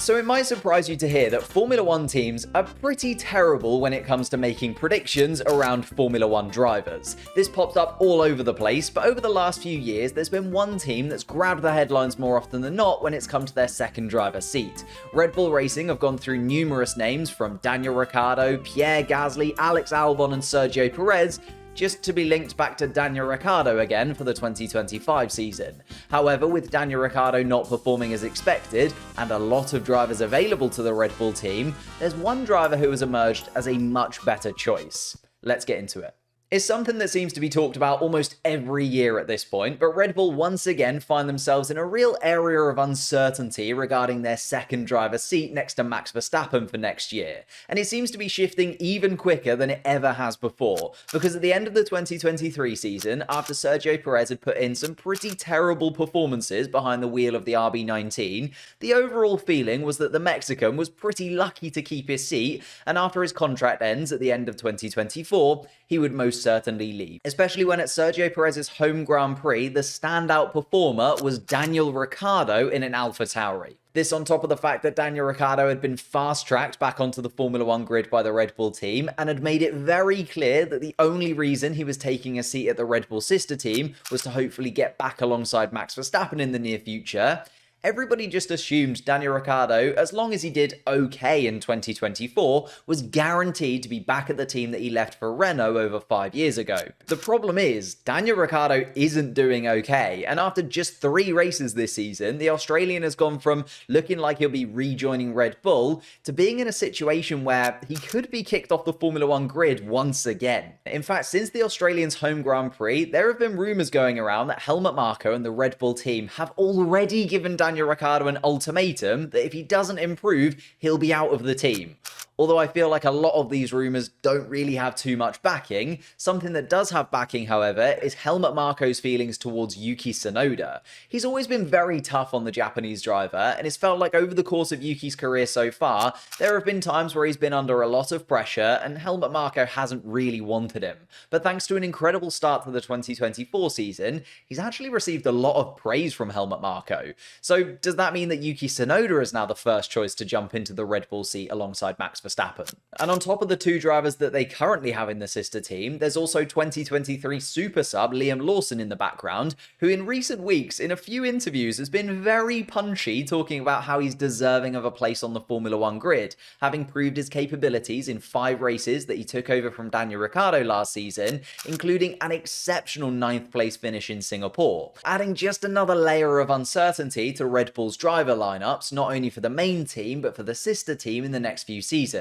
So it might surprise you to hear that Formula One teams are pretty terrible when it comes to making predictions around Formula One drivers. This pops up all over the place, but over the last few years, there's been one team that's grabbed the headlines more often than not when it's come to their second driver seat. Red Bull Racing have gone through numerous names from Daniel Ricciardo, Pierre Gasly, Alex Albon and Sergio Perez, just to be linked back to Daniel Ricciardo again for the 2025 season. However, with Daniel Ricciardo not performing as expected, and a lot of drivers available to the Red Bull team, there's one driver who has emerged as a much better choice. Let's get into it. It's something that seems to be talked about almost every year at this point, but Red Bull once again find themselves in a real area of uncertainty regarding their second driver seat next to Max Verstappen for next year. And it seems to be shifting even quicker than it ever has before, because at the end of the 2023 season, after Sergio Perez had put in some pretty terrible performances behind the wheel of the RB19, the overall feeling was that the Mexican was pretty lucky to keep his seat, and after his contract ends at the end of 2024, he would most certainly leave. Especially when at Sergio Perez's home Grand Prix, the standout performer was Daniel Ricciardo in an AlphaTauri. This on top of the fact that Daniel Ricciardo had been fast-tracked back onto the Formula One grid by the Red Bull team and had made it very clear that the only reason he was taking a seat at the Red Bull sister team was to hopefully get back alongside Max Verstappen in the near future. Everybody just assumed Daniel Ricciardo, as long as he did okay in 2024, was guaranteed to be back at the team that he left for Renault over 5 years ago. The problem is, Daniel Ricciardo isn't doing okay, and after just 3 races this season, the Australian has gone from looking like he'll be rejoining Red Bull to being in a situation where he could be kicked off the Formula One grid once again. In fact, since the Australian's home Grand Prix, there have been rumours going around that Helmut Marko and the Red Bull team have already given Daniel Ricciardo an ultimatum that if he doesn't improve, he'll be out of the team. Although I feel like a lot of these rumours don't really have too much backing, something that does have backing, however, is Helmut Marko's feelings towards Yuki Tsunoda. He's always been very tough on the Japanese driver, and it's felt like over the course of Yuki's career so far, there have been times where he's been under a lot of pressure, and Helmut Marko hasn't really wanted him. But thanks to an incredible start to the 2024 season, he's actually received a lot of praise from Helmut Marko. So does that mean that Yuki Tsunoda is now the first choice to jump into the Red Bull seat alongside Max Verstappen? And on top of the 2 drivers that they currently have in the sister team, there's also 2023 super sub Liam Lawson in the background, who in recent weeks, in a few interviews, has been very punchy talking about how he's deserving of a place on the Formula One grid, having proved his capabilities in 5 races that he took over from Daniel Ricciardo last season, including an exceptional 9th place finish in Singapore, adding just another layer of uncertainty to Red Bull's driver lineups, not only for the main team, but for the sister team in the next few seasons.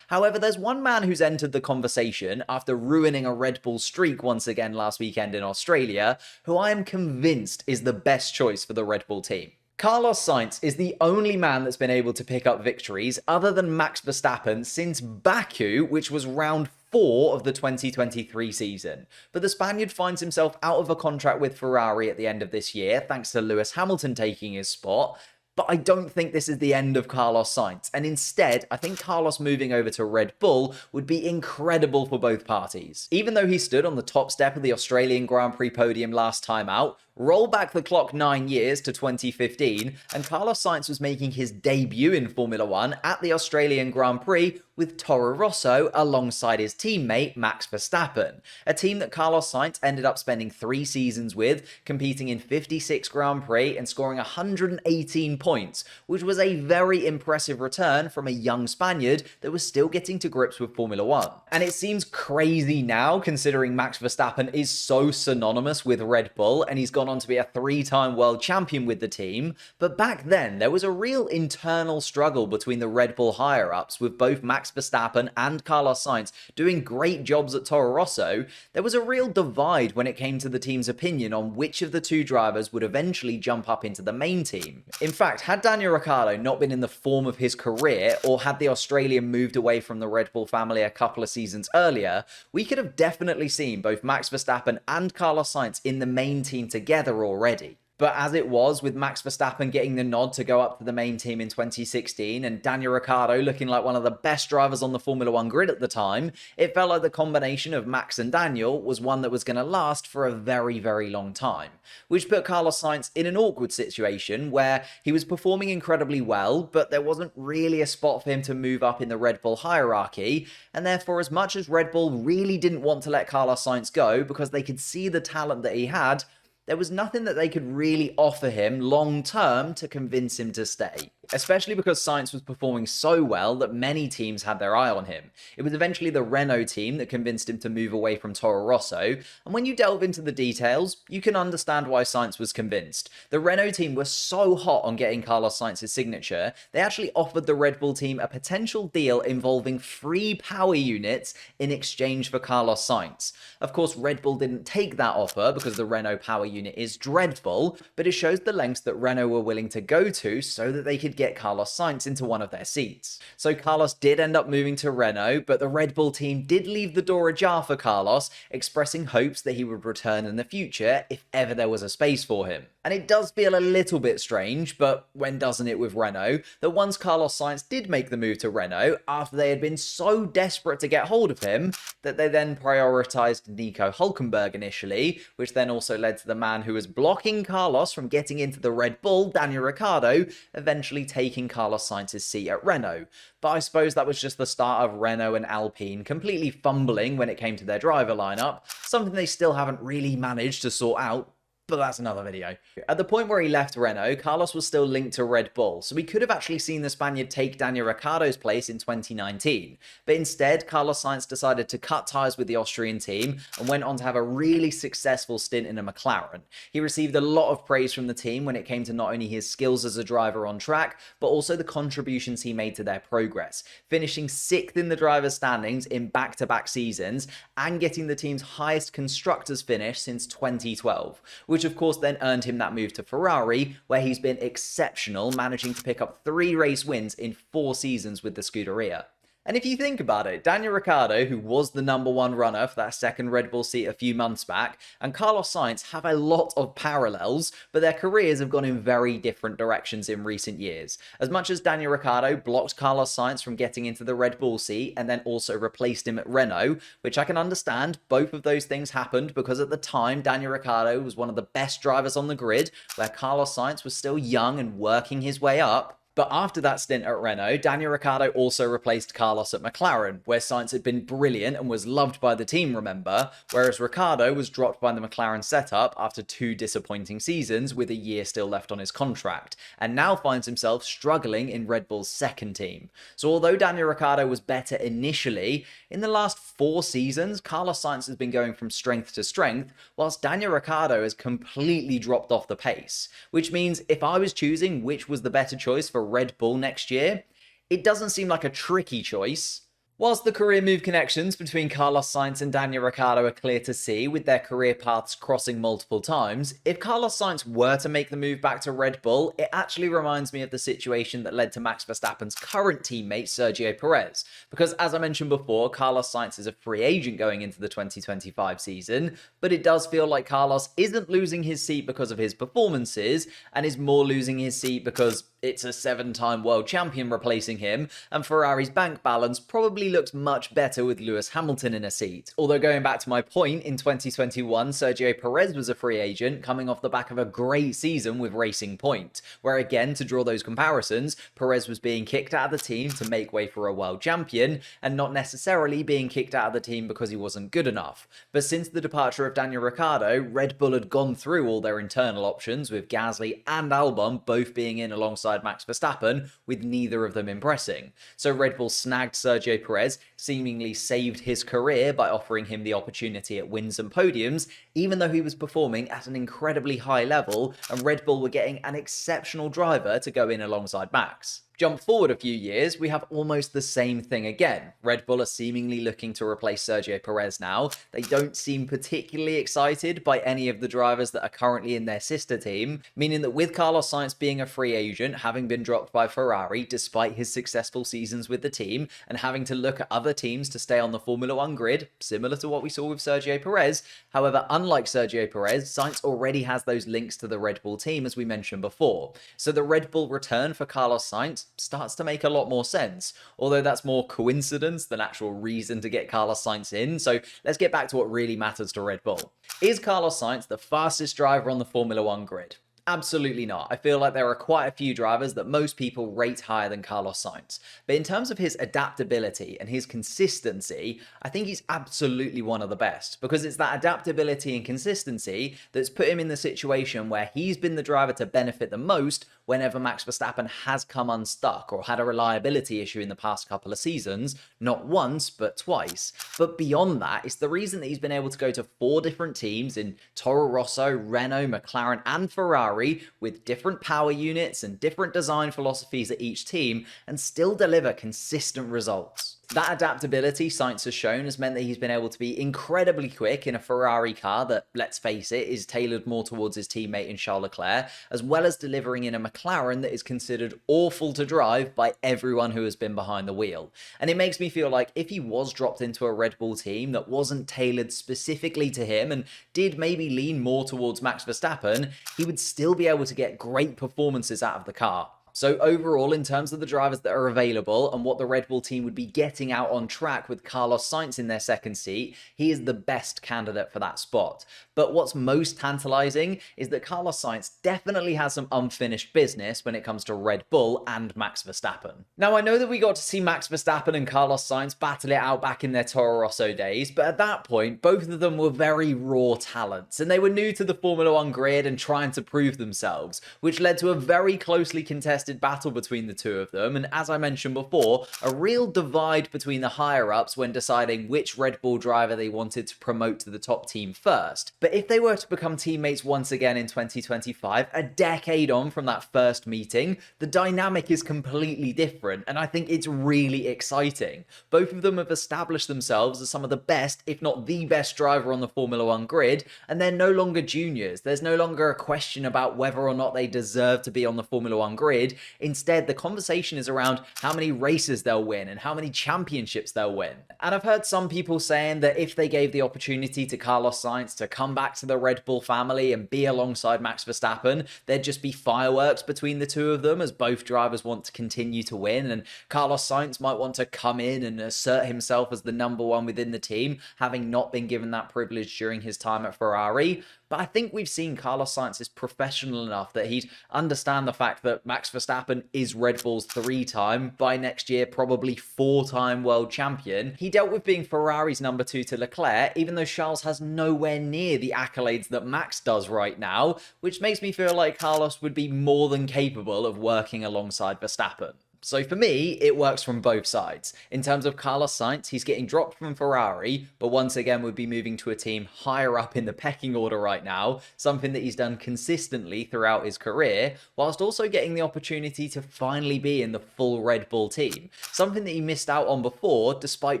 However, there's one man who's entered the conversation after ruining a Red Bull streak once again last weekend in Australia, who I am convinced is the best choice for the Red Bull team. Carlos Sainz is the only man that's been able to pick up victories other than Max Verstappen since Baku, which was round 4 of the 2023 season. But the Spaniard finds himself out of a contract with Ferrari at the end of this year, thanks to Lewis Hamilton taking his spot. But I don't think this is the end of Carlos Sainz, and instead, I think Carlos moving over to Red Bull would be incredible for both parties. Even though he stood on the top step of the Australian Grand Prix podium last time out, roll back the clock 9 years to 2015, and Carlos Sainz was making his debut in Formula One at the Australian Grand Prix with Toro Rosso alongside his teammate Max Verstappen, a team that Carlos Sainz ended up spending 3 seasons with, competing in 56 Grand Prix and scoring 118 points, which was a very impressive return from a young Spaniard that was still getting to grips with Formula One. And it seems crazy now, considering Max Verstappen is so synonymous with Red Bull and he's gone on to be a 3-time world champion with the team, but back then there was a real internal struggle between the Red Bull higher-ups, with both Max Verstappen and Carlos Sainz doing great jobs at Toro Rosso. There was a real divide when it came to the team's opinion on which of the 2 drivers would eventually jump up into the main team. In fact, had Daniel Ricciardo not been in the form of his career, or had the Australian moved away from the Red Bull family a couple of seasons earlier, we could have definitely seen both Max Verstappen and Carlos Sainz in the main team together already. But as it was, with Max Verstappen getting the nod to go up to the main team in 2016 and Daniel Ricciardo looking like one of the best drivers on the Formula One grid at the time, it felt like the combination of Max and Daniel was one that was going to last for a very, very long time. Which put Carlos Sainz in an awkward situation where he was performing incredibly well, but there wasn't really a spot for him to move up in the Red Bull hierarchy, and therefore as much as Red Bull really didn't want to let Carlos Sainz go because they could see the talent that he had, there was nothing that they could really offer him long term to convince him to stay. Especially because Sainz was performing so well that many teams had their eye on him. It was eventually the Renault team that convinced him to move away from Toro Rosso, and when you delve into the details, you can understand why Sainz was convinced. The Renault team were so hot on getting Carlos Sainz's signature, they actually offered the Red Bull team a potential deal involving free power units in exchange for Carlos Sainz. Of course, Red Bull didn't take that offer because the Renault power unit is dreadful, but it shows the lengths that Renault were willing to go to so that they could get Carlos Sainz into one of their seats. So Carlos did end up moving to Renault, but the Red Bull team did leave the door ajar for Carlos, expressing hopes that he would return in the future if ever there was a space for him. And it does feel a little bit strange, but when doesn't it with Renault, that once Carlos Sainz did make the move to Renault, after they had been so desperate to get hold of him, that they then prioritised Nico Hülkenberg initially, which then also led to the man who was blocking Carlos from getting into the Red Bull, Daniel Ricciardo, eventually taking Carlos Sainz's seat at Renault. But I suppose that was just the start of Renault and Alpine completely fumbling when it came to their driver lineup, something they still haven't really managed to sort out. But that's another video. At the point where he left Renault, Carlos was still linked to Red Bull, so we could have actually seen the Spaniard take Daniel Ricciardo's place in 2019. But instead, Carlos Sainz decided to cut ties with the Austrian team and went on to have a really successful stint in a McLaren. He received a lot of praise from the team when it came to not only his skills as a driver on track, but also the contributions he made to their progress, finishing 6th in the driver's standings in back-to-back seasons and getting the team's highest constructors finish since 2012, which of course then earned him that move to Ferrari, where he's been exceptional, managing to pick up 3 race wins in 4 seasons with the Scuderia. And if you think about it, Daniel Ricciardo, who was the #1 runner for that second Red Bull seat a few months back, and Carlos Sainz have a lot of parallels, but their careers have gone in very different directions in recent years. As much as Daniel Ricciardo blocked Carlos Sainz from getting into the Red Bull seat and then also replaced him at Renault, which I can understand, both of those things happened because at the time Daniel Ricciardo was one of the best drivers on the grid, where Carlos Sainz was still young and working his way up. But after that stint at Renault, Daniel Ricciardo also replaced Carlos at McLaren, where Sainz had been brilliant and was loved by the team, remember, whereas Ricciardo was dropped by the McLaren setup after 2 disappointing seasons with a year still left on his contract, and now finds himself struggling in Red Bull's second team. So although Daniel Ricciardo was better initially, in the last 4 seasons, Carlos Sainz has been going from strength to strength, whilst Daniel Ricciardo has completely dropped off the pace, which means if I was choosing which was the better choice for Red Bull next year, it doesn't seem like a tricky choice. Whilst the career move connections between Carlos Sainz and Daniel Ricciardo are clear to see, with their career paths crossing multiple times, if Carlos Sainz were to make the move back to Red Bull, it actually reminds me of the situation that led to Max Verstappen's current teammate Sergio Perez. Because as I mentioned before, Carlos Sainz is a free agent going into the 2025 season, but it does feel like Carlos isn't losing his seat because of his performances, and is more losing his seat because it's a 7-time world champion replacing him, and Ferrari's bank balance probably looks much better with Lewis Hamilton in a seat. Although going back to my point, in 2021, Sergio Perez was a free agent coming off the back of a great season with Racing Point, where again, to draw those comparisons, Perez was being kicked out of the team to make way for a world champion, and not necessarily being kicked out of the team because he wasn't good enough. But since the departure of Daniel Ricciardo, Red Bull had gone through all their internal options, with Gasly and Albon both being in alongside Max Verstappen, with neither of them impressing. So Red Bull snagged Sergio Perez, seemingly saved his career by offering him the opportunity at wins and podiums, even though he was performing at an incredibly high level, and Red Bull were getting an exceptional driver to go in alongside Max. Jump forward a few years, we have almost the same thing again. Red Bull are seemingly looking to replace Sergio Perez now. They don't seem particularly excited by any of the drivers that are currently in their sister team, meaning that with Carlos Sainz being a free agent, having been dropped by Ferrari despite his successful seasons with the team, and having to look at other teams to stay on the Formula One grid, similar to what we saw with Sergio Perez. However, unlike Sergio Perez, Sainz already has those links to the Red Bull team, as we mentioned before. So the Red Bull return for Carlos Sainz starts to make a lot more sense, although that's more coincidence than actual reason to get Carlos Sainz in. So let's get back to what really matters to Red Bull. Is Carlos Sainz the fastest driver on the Formula One grid? Absolutely not. I feel like there are quite a few drivers that most people rate higher than Carlos Sainz. But in terms of his adaptability and his consistency, I think he's absolutely one of the best, because it's that adaptability and consistency that's put him in the situation where he's been the driver to benefit the most whenever Max Verstappen has come unstuck or had a reliability issue in the past couple of seasons, not once, but twice. But beyond that, it's the reason that he's been able to go to 4 different teams in Toro Rosso, Renault, McLaren, and Ferrari, with different power units and different design philosophies at each team, and still deliver consistent results. That adaptability Sainz has shown has meant that he's been able to be incredibly quick in a Ferrari car that, let's face it, is tailored more towards his teammate in Charles Leclerc, as well as delivering in a McLaren that is considered awful to drive by everyone who has been behind the wheel. And it makes me feel like if he was dropped into a Red Bull team that wasn't tailored specifically to him and did maybe lean more towards Max Verstappen, he would still be able to get great performances out of the car. So overall, in terms of the drivers that are available and what the Red Bull team would be getting out on track with Carlos Sainz in their second seat, he is the best candidate for that spot. But what's most tantalizing is that Carlos Sainz definitely has some unfinished business when it comes to Red Bull and Max Verstappen. Now, I know that we got to see Max Verstappen and Carlos Sainz battle it out back in their Toro Rosso days, but at that point, both of them were very raw talents, and they were new to the Formula One grid and trying to prove themselves, which led to a very closely contested battle between the two of them, and as I mentioned before, a real divide between the higher-ups when deciding which Red Bull driver they wanted to promote to the top team first. But if they were to become teammates once again in 2025, a decade on from that first meeting, the dynamic is completely different, and I think it's really exciting. Both of them have established themselves as some of the best, if not the best driver on the Formula One grid, and they're no longer juniors. There's no longer a question about whether or not they deserve to be on the Formula One grid. Instead, the conversation is around how many races they'll win and how many championships they'll win. And I've heard some people saying that if they gave the opportunity to Carlos Sainz to come back to the Red Bull family and be alongside Max Verstappen, there'd just be fireworks between the two of them, as both drivers want to continue to win, and Carlos Sainz might want to come in and assert himself as the number one within the team, having not been given that privilege during his time at Ferrari. But I think we've seen Carlos Sainz is professional enough that he'd understand the fact that Max Verstappen is Red Bull's 3-time, by next year probably 4-time world champion. He dealt with being Ferrari's number 2 to Leclerc, even though Charles has nowhere near the accolades that Max does right now, which makes me feel like Carlos would be more than capable of working alongside Verstappen. So for me, it works from both sides. In terms of Carlos Sainz, he's getting dropped from Ferrari, but once again would be moving to a team higher up in the pecking order right now, something that he's done consistently throughout his career, whilst also getting the opportunity to finally be in the full Red Bull team, something that he missed out on before despite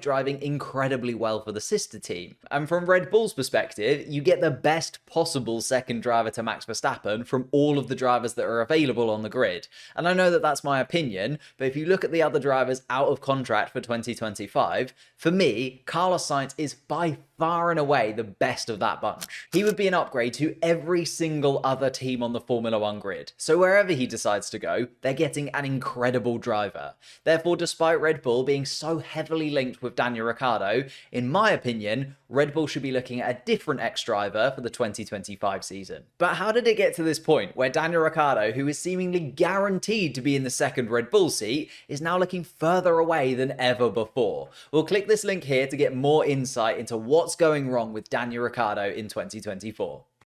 driving incredibly well for the sister team. And from Red Bull's perspective, you get the best possible second driver to Max Verstappen from all of the drivers that are available on the grid. And I know that that's my opinion, but if you look at the other drivers out of contract for 2025, for me, Carlos Sainz is by far and away the best of that bunch. He would be an upgrade to every single other team on the Formula One grid. So wherever he decides to go, they're getting an incredible driver. Therefore, despite Red Bull being so heavily linked with Daniel Ricciardo, in my opinion, Red Bull should be looking at a different ex-driver for the 2025 season. But how did it get to this point where Daniel Ricciardo, who is seemingly guaranteed to be in the second Red Bull seat, is now looking further away than ever before? We'll click this link here to get more insight into what's going wrong with Daniel Ricciardo in 2024.